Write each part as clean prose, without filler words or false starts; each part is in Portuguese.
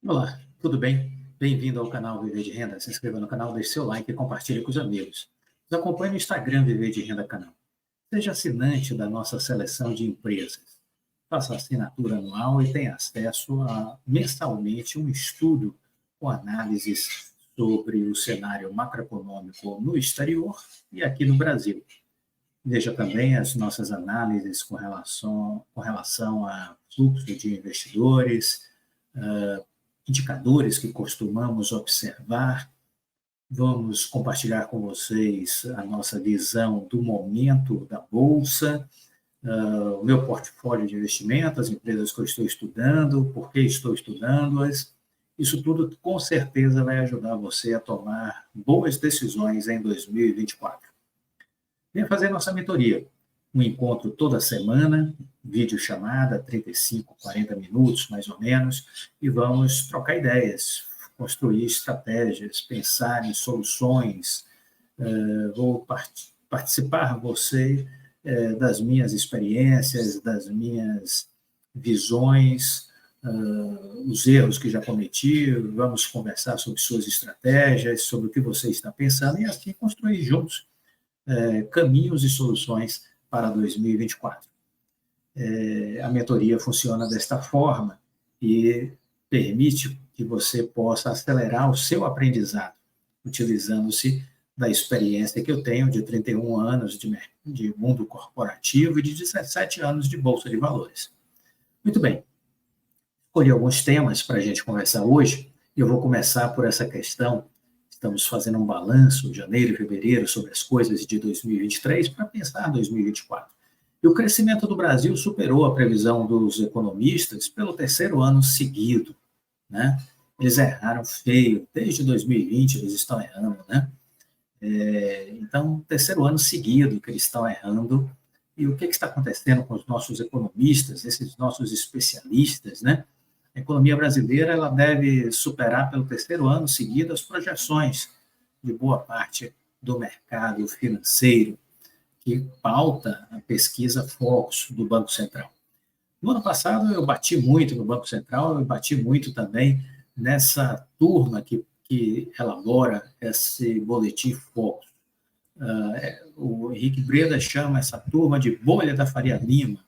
Olá, tudo bem? Bem-vindo ao canal Viver de Renda. Se inscreva no canal, deixe seu like e compartilhe com os amigos. Nos acompanhe no Instagram Viver de Renda Canal. Seja assinante da nossa seleção de empresas. Faça assinatura anual e tenha acesso a, mensalmente, um estudo com análises sobre o cenário macroeconômico no exterior e aqui no Brasil. Veja também as nossas análises com relação a fluxo de investidores, indicadores que costumamos observar. Vamos compartilhar com vocês a nossa visão do momento da Bolsa, o meu portfólio de investimentos, as empresas que eu estou estudando, por que estou estudando-as. Isso tudo, com certeza, vai ajudar você a tomar boas decisões em 2024. Venha fazer nossa mentoria. Um encontro toda semana, videochamada, 35, 40 minutos, mais ou menos, e vamos trocar ideias, construir estratégias, pensar em soluções. Vou participar você das minhas experiências, das minhas visões, os erros que já cometi, vamos conversar sobre suas estratégias, sobre o que você está pensando, e assim construir juntos caminhos e soluções para 2024. A mentoria funciona desta forma e permite que você possa acelerar o seu aprendizado, utilizando-se da experiência que eu tenho de 31 anos de mundo corporativo e de 17 anos de Bolsa de Valores. Muito bem, escolhi alguns temas para a gente conversar hoje, e eu vou começar por essa questão. Estamos fazendo um balanço, janeiro e fevereiro, sobre as coisas de 2023 para pensar 2024. E o crescimento do Brasil superou a previsão dos economistas pelo terceiro ano seguido, né? Eles erraram feio, desde 2020 eles estão errando, né? Então, terceiro ano seguido que eles estão errando. E o que está acontecendo com os nossos economistas, esses nossos especialistas, né? A economia brasileira ela deve superar pelo terceiro ano seguido as projeções de boa parte do mercado financeiro, que pauta a pesquisa Focus do Banco Central. No ano passado eu bati muito no Banco Central, eu bati muito também nessa turma que elabora esse boletim Focus. O Henrique Breda chama essa turma de bolha da Faria Lima.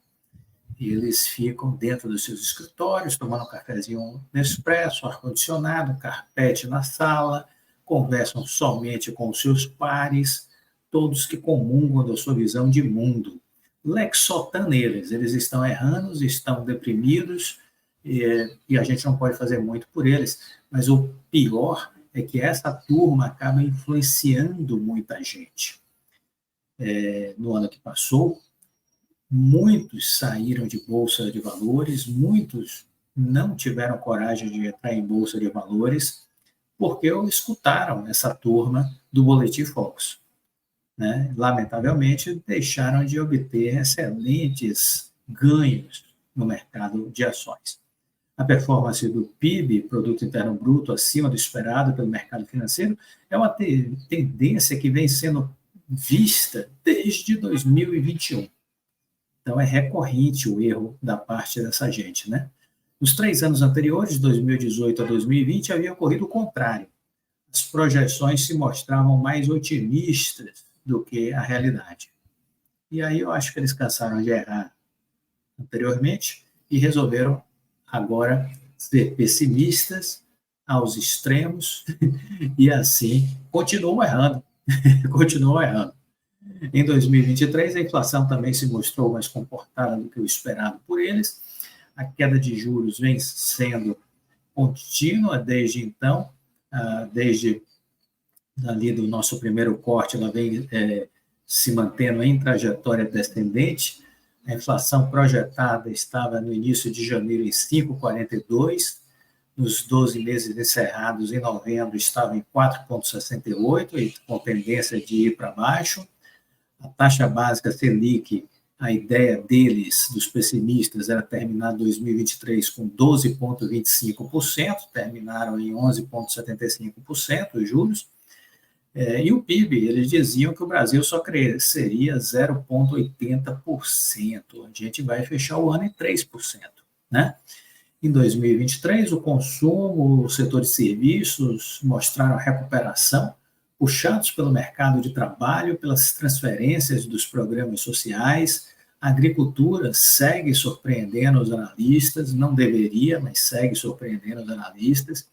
Eles ficam dentro dos seus escritórios, tomando um cafezinho Nespresso, ar-condicionado, carpete na sala, conversam somente com os seus pares, todos que comungam da sua visão de mundo. Lexotan neles, eles estão errando, estão deprimidos, e a gente não pode fazer muito por eles, mas o pior é que essa turma acaba influenciando muita gente. No ano que passou, muitos saíram de Bolsa de Valores, muitos não tiveram coragem de entrar em Bolsa de Valores, porque escutaram essa turma do Boletim Focus. Né? Lamentavelmente, deixaram de obter excelentes ganhos no mercado de ações. A performance do PIB, Produto Interno Bruto, acima do esperado pelo mercado financeiro, é uma tendência que vem sendo vista desde 2021. Então, é recorrente o erro da parte dessa gente, né? Nos 3 anos anteriores, de 2018 a 2020, havia ocorrido o contrário. As projeções se mostravam mais otimistas do que a realidade. E aí eu acho que eles cansaram de errar anteriormente e resolveram agora ser pessimistas aos extremos e assim continuam errando. Continuam errando. Em 2023, a inflação também se mostrou mais comportada do que o esperado por eles. A queda de juros vem sendo contínua desde então, desde ali do nosso primeiro corte, ela vem se mantendo em trajetória descendente. A inflação projetada estava no início de janeiro em 5,42%, nos 12 meses encerrados em novembro estava em 4,68%, e com tendência de ir para baixo. A taxa básica Selic, a ideia deles, dos pessimistas, era terminar 2023 com 12,25%, terminaram em 11,75% os juros. E o PIB, eles diziam que o Brasil só cresceria 0,80%. A gente vai fechar o ano em 3%. Né? Em 2023, o consumo, o setor de serviços mostraram a recuperação, puxados pelo mercado de trabalho, pelas transferências dos programas sociais. A agricultura segue surpreendendo os analistas, não deveria, mas segue surpreendendo os analistas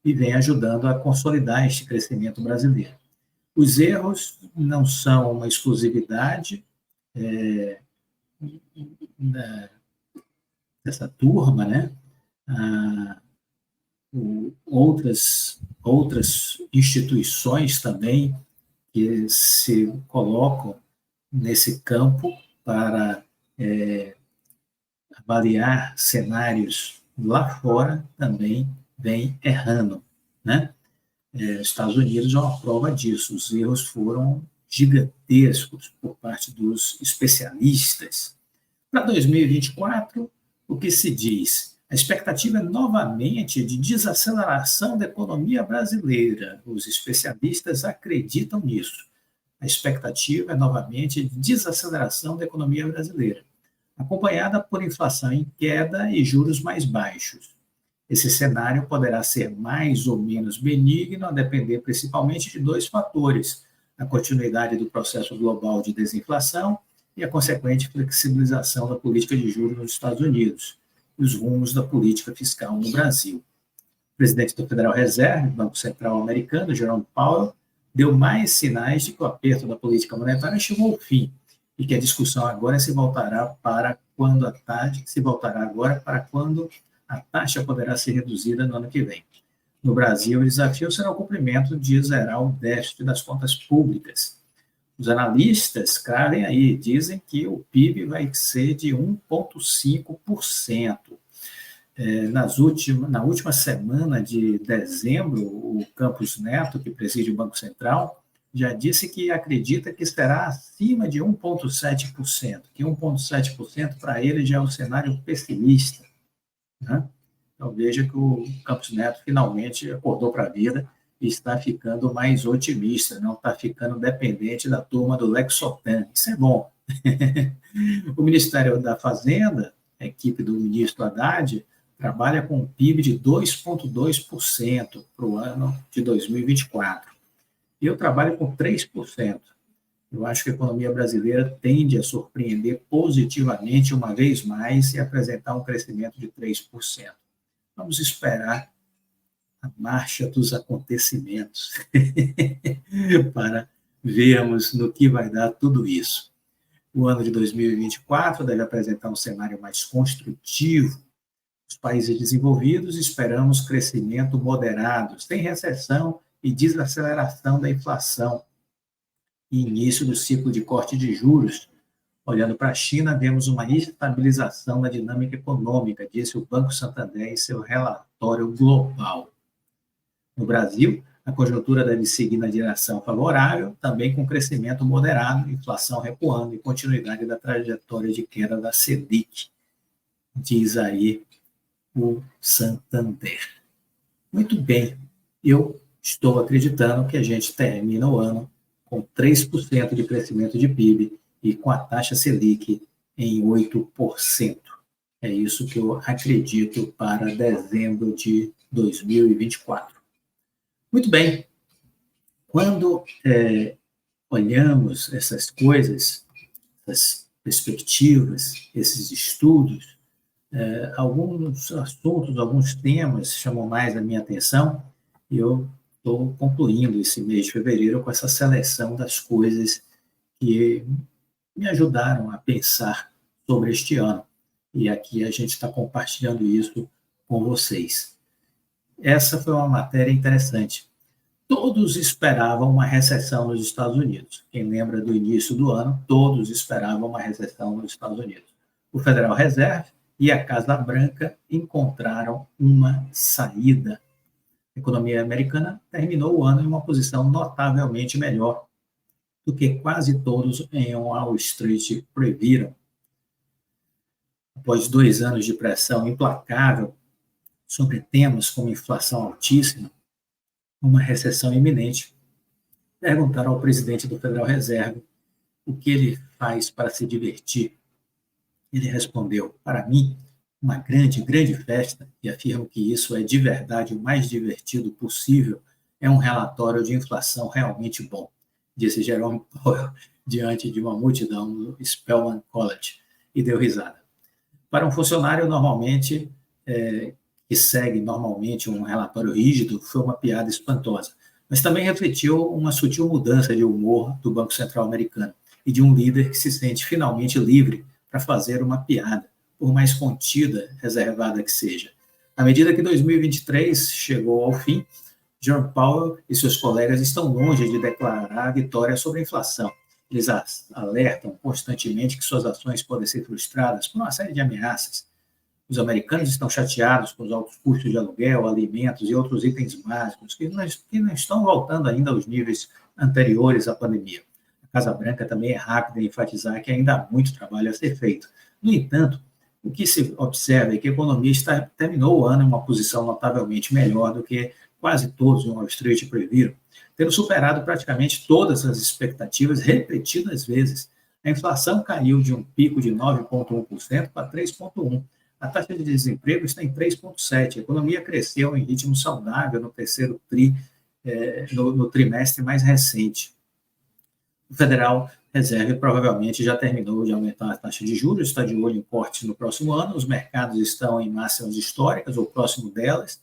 e vem ajudando a consolidar este crescimento brasileiro. Os erros não são uma exclusividade dessa turma, né? Outras instituições também que se colocam nesse campo para avaliar cenários lá fora também vem errando, né? Estados Unidos é uma prova disso. Os erros foram gigantescos por parte dos especialistas. Para 2024, o que se diz? A expectativa é novamente de desaceleração da economia brasileira. Os especialistas acreditam nisso. A expectativa é novamente de desaceleração da economia brasileira, acompanhada por inflação em queda e juros mais baixos. Esse cenário poderá ser mais ou menos benigno, a depender principalmente de dois fatores: a continuidade do processo global de desinflação e a consequente flexibilização da política de juros nos Estados Unidos e os rumos da política fiscal no Brasil. O presidente do Federal Reserve, Banco Central americano, Jerome Powell, deu mais sinais de que o aperto da política monetária chegou ao fim e que a discussão agora se voltará para quando a taxa poderá ser reduzida no ano que vem. No Brasil, o desafio será o cumprimento de zerar o déficit das contas públicas. Os analistas, cravem aí, dizem que o PIB vai ser de 1,5%. Na última semana de dezembro, o Campos Neto, que preside o Banco Central, já disse que acredita que será acima de 1,7%, que 1,7% para ele já é um cenário pessimista, né? Então veja que o Campos Neto finalmente acordou para a vida e está ficando mais otimista, não está ficando dependente da turma do Lexotan. Isso é bom. O Ministério da Fazenda, a equipe do ministro Haddad, trabalha com um PIB de 2,2% para o ano de 2024. Eu trabalho com 3%. Eu acho que a economia brasileira tende a surpreender positivamente uma vez mais e apresentar um crescimento de 3%. Vamos esperar a marcha dos acontecimentos para vermos no que vai dar tudo isso. O ano de 2024 deve apresentar um cenário mais construtivo. Os países desenvolvidos esperamos crescimento moderado, sem recessão e desaceleração da inflação e início do ciclo de corte de juros. Olhando para a China, vemos uma estabilização da dinâmica econômica, disse o Banco Santander em seu relatório global. No Brasil, a conjuntura deve seguir na direção favorável, também com crescimento moderado, inflação recuando e continuidade da trajetória de queda da Selic, diz aí o Santander. Muito bem, eu estou acreditando que a gente termina o ano com 3% de crescimento de PIB e com a taxa Selic em 8%. É isso que eu acredito para dezembro de 2024. Muito bem, quando olhamos essas coisas, essas perspectivas, esses estudos, alguns assuntos, alguns temas chamam mais a minha atenção e eu estou concluindo esse mês de fevereiro com essa seleção das coisas que me ajudaram a pensar sobre este ano. E aqui a gente está compartilhando isso com vocês. Essa foi uma matéria interessante. Todos esperavam uma recessão nos Estados Unidos. Quem lembra do início do ano, todos esperavam uma recessão nos Estados Unidos. O Federal Reserve e a Casa Branca encontraram uma saída. A economia americana terminou o ano em uma posição notavelmente melhor do que quase todos em Wall Street previram. Após 2 anos de pressão implacável sobre temas como inflação altíssima, uma recessão iminente, perguntaram ao presidente do Federal Reserve o que ele faz para se divertir. Ele respondeu: para mim, uma grande, grande festa, e afirmo que isso é de verdade o mais divertido possível, é um relatório de inflação realmente bom, disse Jerome Powell diante de uma multidão no Spelman College, e deu risada. Para um funcionário, normalmente, que segue normalmente um relatório rígido, foi uma piada espantosa, mas também refletiu uma sutil mudança de humor do Banco Central americano e de um líder que se sente finalmente livre para fazer uma piada, por mais contida, reservada que seja. À medida que 2023 chegou ao fim, Jerome Powell e seus colegas estão longe de declarar a vitória sobre a inflação. Eles alertam constantemente que suas ações podem ser frustradas por uma série de ameaças. Os americanos estão chateados com os altos custos de aluguel, alimentos e outros itens básicos que não estão voltando ainda aos níveis anteriores à pandemia. A Casa Branca também é rápida em enfatizar que ainda há muito trabalho a ser feito. No entanto, o que se observa é que a economia terminou o ano em uma posição notavelmente melhor do que quase todos em Wall Street previram, tendo superado praticamente todas as expectativas repetidas vezes. A inflação caiu de um pico de 9,1% para 3,1%. A taxa de desemprego está em 3,7%. A economia cresceu em ritmo saudável no terceiro no trimestre mais recente. O Federal Reserve provavelmente já terminou de aumentar a taxa de juros, está de olho em cortes no próximo ano, os mercados estão em máximas históricas ou próximo delas.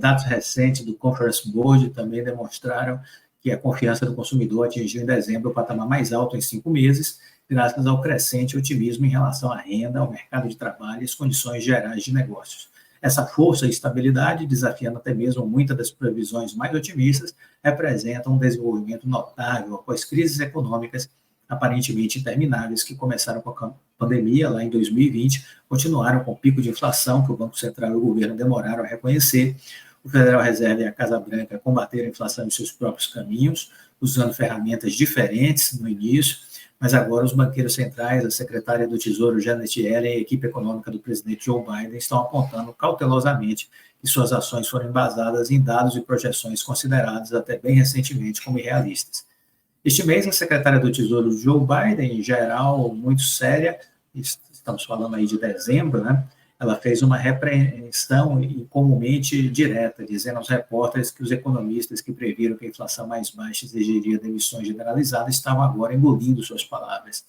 Dados recentes do Conference Board também demonstraram que a confiança do consumidor atingiu em dezembro o patamar mais alto em 5 meses, graças ao crescente otimismo em relação à renda, ao mercado de trabalho e às condições gerais de negócios. Essa força e estabilidade, desafiando até mesmo muitas das previsões mais otimistas, representam um desenvolvimento notável após crises econômicas aparentemente intermináveis que começaram com a pandemia lá em 2020, continuaram com o pico de inflação que o Banco Central e o governo demoraram a reconhecer. O Federal Reserve e a Casa Branca combateram a inflação em seus próprios caminhos, usando ferramentas diferentes no início, mas agora os banqueiros centrais, a secretária do Tesouro, Janet Yellen, e a equipe econômica do presidente Joe Biden estão apontando cautelosamente que suas ações foram embasadas em dados e projeções considerados até bem recentemente como irrealistas. Este mês, a secretária do Tesouro, Joe Biden, em geral, muito séria, estamos falando aí de dezembro, né? Ela fez uma repreensão comumente direta, dizendo aos repórteres que os economistas que previram que a inflação mais baixa exigiria demissões generalizadas estavam agora engolindo suas palavras.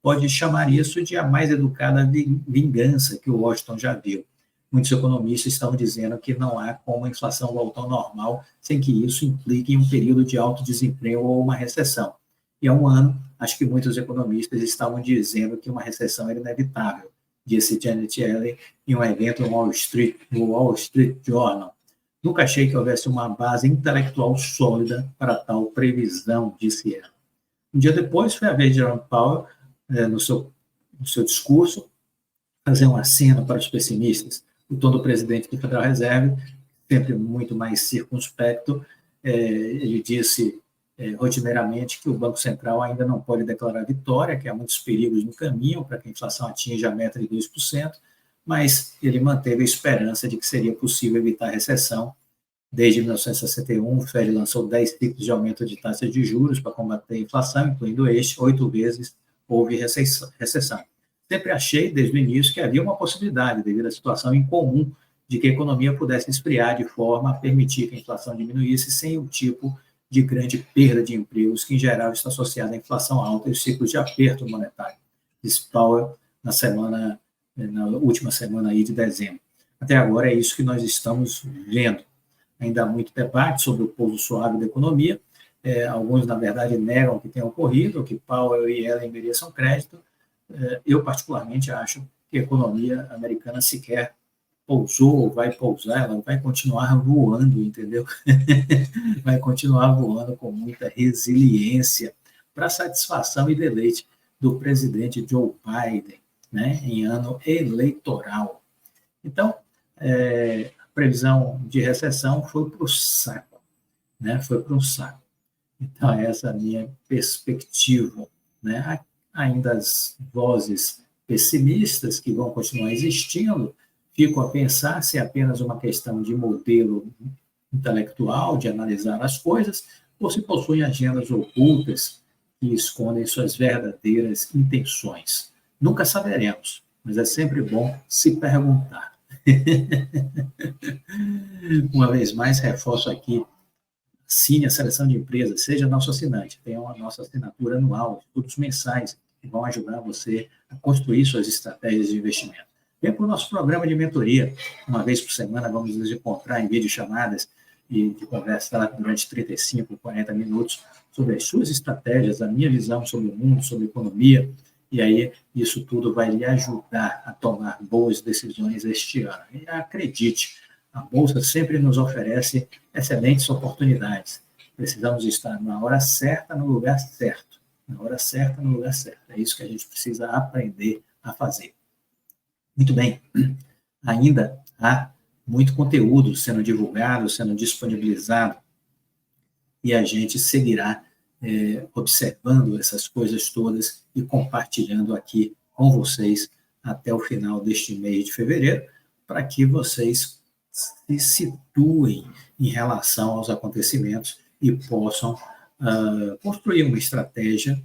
Pode chamar isso de a mais educada vingança que o Washington já viu. Muitos economistas estão dizendo que não há como a inflação voltar ao normal sem que isso implique em um período de alto desemprego ou uma recessão. E há um ano, acho que muitos economistas estavam dizendo que uma recessão era inevitável, disse Janet Yellen em um evento no Wall Street Journal. Nunca achei que houvesse uma base intelectual sólida para tal previsão, disse ela. Um dia depois, foi a vez de Jerome Powell, no seu discurso, fazer um aceno para os pessimistas. O tom do presidente do Federal Reserve, sempre muito mais circunspecto, ele disse rotineiramente que o Banco Central ainda não pode declarar vitória, que há muitos perigos no caminho para que a inflação atinja a meta de 2%, mas ele manteve a esperança de que seria possível evitar a recessão. Desde 1961, o Fed lançou 10 ciclos de aumento de taxas de juros para combater a inflação, incluindo 8 vezes houve recessão. Sempre achei, desde o início, que havia uma possibilidade, devido à situação incomum, de que a economia pudesse esfriar de forma a permitir que a inflação diminuísse sem o tipo de grande perda de empregos que, em geral, está associada à inflação alta e os ciclos de aperto monetário, disse Powell na última semana aí de dezembro. Até agora é isso que nós estamos vendo. Ainda há muito debate sobre o pouso suave da economia. Alguns, na verdade, negam que tenha ocorrido, que Powell e Yellen mereçam crédito. Eu, particularmente, acho que a economia americana sequer pousou ou vai pousar, ela vai continuar voando, entendeu? Vai continuar voando com muita resiliência para satisfação e deleite do presidente Joe Biden, né, em ano eleitoral. Então, a previsão de recessão foi para o saco, né? Foi para um saco. Então, essa é a minha perspectiva, né? Ainda as vozes pessimistas que vão continuar existindo, fico a pensar se é apenas uma questão de modelo intelectual, de analisar as coisas, ou se possuem agendas ocultas que escondem suas verdadeiras intenções. Nunca saberemos, mas é sempre bom se perguntar. Uma vez mais, reforço aqui, assine a seleção de empresas, seja nosso assinante, tem a nossa assinatura anual, estudos mensais, que vão ajudar você a construir suas estratégias de investimento. Vem para o nosso programa de mentoria, uma vez por semana vamos nos encontrar em videochamadas e de conversar durante 35, 40 minutos sobre as suas estratégias, a minha visão sobre o mundo, sobre a economia, e aí isso tudo vai lhe ajudar a tomar boas decisões este ano. E acredite, a Bolsa sempre nos oferece excelentes oportunidades. Precisamos estar na hora certa, no lugar certo. Na hora certa, no lugar certo. É isso que a gente precisa aprender a fazer. Muito bem. Ainda há muito conteúdo sendo divulgado, sendo disponibilizado, e a gente seguirá observando essas coisas todas e compartilhando aqui com vocês até o final deste mês de fevereiro, para que vocês se situem em relação aos acontecimentos e possam construir uma estratégia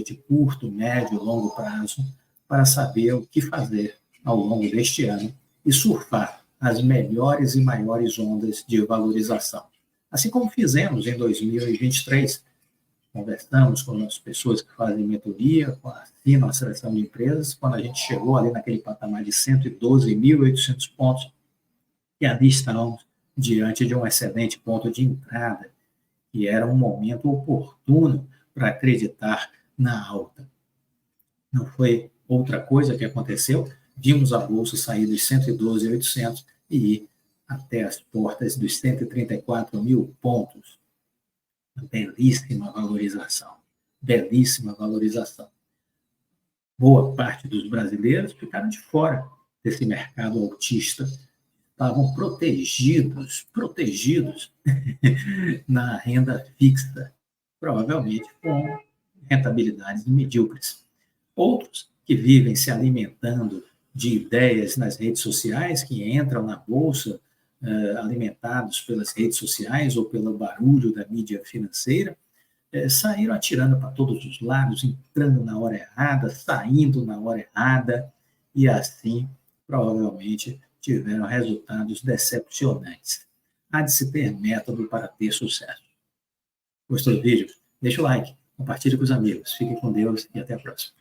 de curto, médio, longo prazo, para saber o que fazer ao longo deste ano e surfar as melhores e maiores ondas de valorização. Assim como fizemos em 2023, conversamos com as pessoas que fazem mentoria, assinam a seleção de empresas, quando a gente chegou ali naquele patamar de 112.800 pontos, e ali estávamos diante de um excelente ponto de entrada, e era um momento oportuno para acreditar na alta. Não foi outra coisa que aconteceu, vimos a Bolsa sair dos 112.800 e ir até as portas dos 134 mil pontos. Belíssima valorização, belíssima valorização. Boa parte dos brasileiros ficaram de fora desse mercado altista, estavam protegidos na renda fixa, provavelmente com rentabilidades medíocres. Outros que vivem se alimentando de ideias nas redes sociais, que entram na bolsa alimentados pelas redes sociais ou pelo barulho da mídia financeira, saíram atirando para todos os lados, entrando na hora errada, saindo na hora errada, e assim, provavelmente, tiveram resultados decepcionantes. Há de se ter método para ter sucesso. Gostou do vídeo? Deixa o like, compartilhe com os amigos. Fiquem com Deus e até a próxima.